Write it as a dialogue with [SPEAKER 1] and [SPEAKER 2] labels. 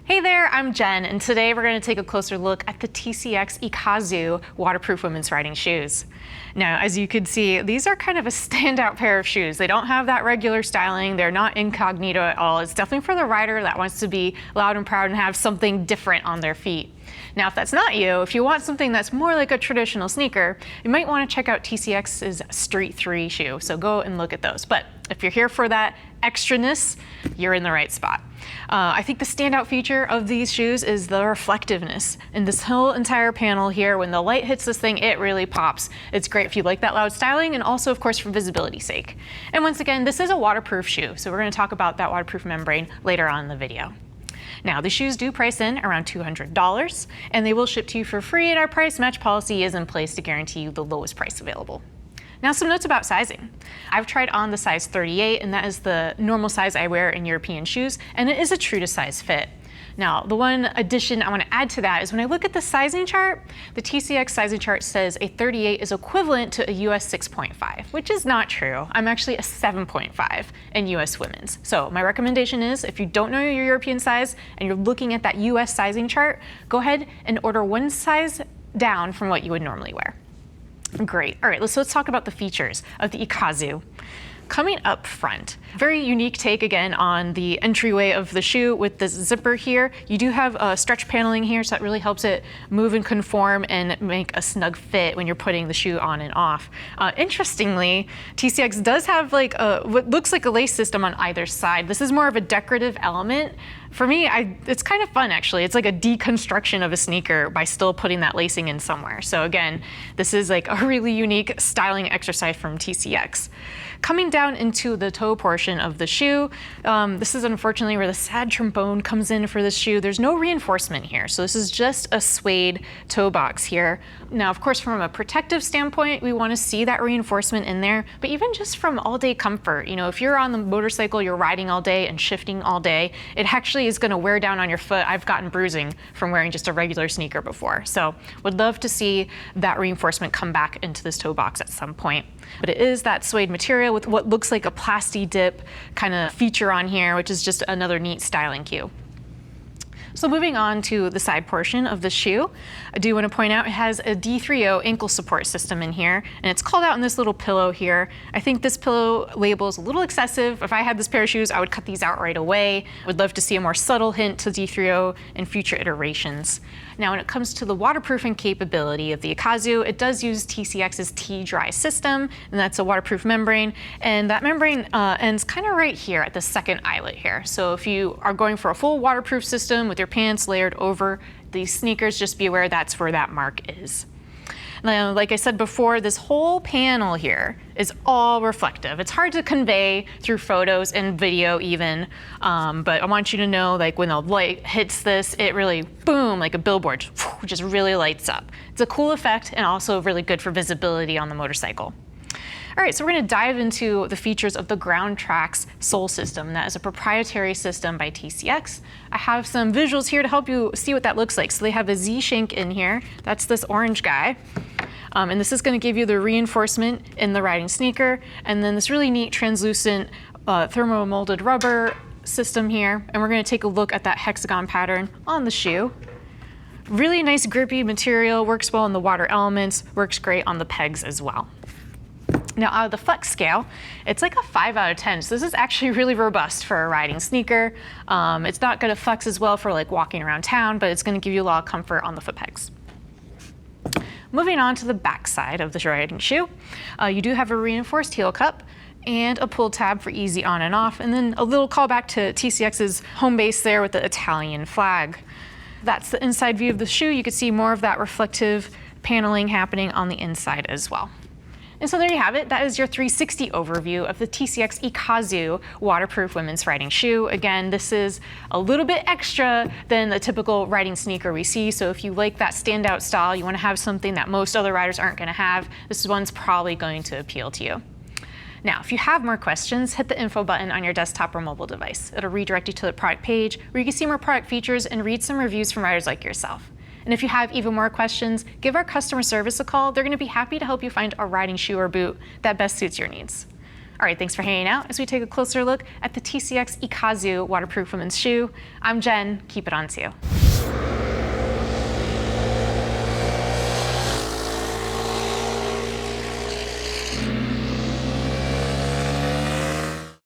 [SPEAKER 1] Hey there, I'm Jen, and today we're going to take a closer look at the TCX Ikasu waterproof women's riding shoes. Now, as you can see, these are kind of a standout pair of shoes. They don't have that regular styling, they're not incognito at all. It's definitely for the rider that wants to be loud and proud and have something different on their feet. Now, if that's not you, if you want something that's more like a traditional sneaker, you might want to check out TCX's Street 3 shoe, so go and look at those. But if you're here for that extraness, you're in the right spot. I think the standout feature of these shoes is the reflectiveness. And this whole entire panel here, when the light hits this thing, it really pops. It's great if you like that loud styling, and also, of course, for visibility's sake. And once again, this is a waterproof shoe, so we're going to talk about that waterproof membrane later on in the video. Now, the shoes do price in around $200, and they will ship to you for free, and our price match policy is in place to guarantee you the lowest price available. Now, some notes about sizing. I've tried on the size 38, and that is the normal size I wear in European shoes, and it is a true to size fit. Now, the one addition I want to add to that is when I look at the sizing chart, the TCX sizing chart says a 38 is equivalent to a US 6.5, which is not true. I'm actually a 7.5 in US women's. So my recommendation is, if you don't know your European size and you're looking at that US sizing chart, go ahead and order one size down from what you would normally wear. Great. All right, let's talk about the features of the Ikasu. Coming up front, very unique take again on the entryway of the shoe with this zipper here. You do have stretch paneling here, so that really helps it move and conform and make a snug fit when you're putting the shoe on and off. Interestingly, TCX does have like what looks like a lace system on either side. This is more of a decorative element. For me, it's kind of fun actually. It's like a deconstruction of a sneaker by still putting that lacing in somewhere. So again, this is like a really unique styling exercise from TCX. Coming down into the toe portion of the shoe, this is unfortunately where the sad trombone comes in for this shoe. There's no reinforcement here, so this is just a suede toe box here. Now, of course, from a protective standpoint, we want to see that reinforcement in there, but even just from all-day comfort, you know, if you're on the motorcycle, you're riding all day and shifting all day, it actually is going to wear down on your foot. I've gotten bruising from wearing just a regular sneaker before, so would love to see that reinforcement come back into this toe box at some point. But it is that suede material with what looks like a plasti dip kind of feature on here, which is just another neat styling cue. So moving on to the side portion of the shoe, I do want to point out it has a D3O ankle support system in here, and it's called out in this little pillow here. I think this pillow label is a little excessive. If I had this pair of shoes, I would cut these out right away. Would love to see a more subtle hint to D3O in future iterations. Now, when it comes to the waterproofing capability of the Ikasu, it does use TCX's T-Dry system, and that's a waterproof membrane, and that membrane ends kind of right here at the second eyelet here. So if you are going for a full waterproof system with your pants layered over these sneakers, just be aware that's where that mark is. Now, like I said before, this whole panel here is all reflective. It's hard to convey through photos and video even, but I want you to know, like, when the light hits this, it really, boom, like a billboard, just really lights up. It's a cool effect and also really good for visibility on the motorcycle. All right, so we're going to dive into the features of the Ground Tracks sole system. That is a proprietary system by TCX. I have some visuals here to help you see what that looks like. So they have a Z shank in here. That's this orange guy. And this is going to give you the reinforcement in the riding sneaker. And then this really neat translucent thermo-molded rubber system here. And we're going to take a look at that hexagon pattern on the shoe. Really nice grippy material, works well in the water elements, works great on the pegs as well. Now, out of the flex scale, it's like a 5 out of 10. So this is actually really robust for a riding sneaker. It's not going to flex as well for like walking around town, but it's going to give you a lot of comfort on the foot pegs. Moving on to the back side of the riding shoe, you do have a reinforced heel cup and a pull tab for easy on and off, and then a little callback to TCX's home base there with the Italian flag. That's the inside view of the shoe. You can see more of that reflective paneling happening on the inside as well. And so there you have it. That is your 360 overview of the TCX Ikasu waterproof women's riding shoe. Again, this is a little bit extra than the typical riding sneaker we see. So if you like that standout style, you want to have something that most other riders aren't going to have, this one's probably going to appeal to you. Now, if you have more questions, hit the info button on your desktop or mobile device. It'll redirect you to the product page where you can see more product features and read some reviews from riders like yourself. And if you have even more questions, give our customer service a call. They're going to be happy to help you find a riding shoe or boot that best suits your needs. All right, thanks for hanging out as we take a closer look at the TCX Ikasu waterproof women's shoe. I'm Jen, keep it on to you.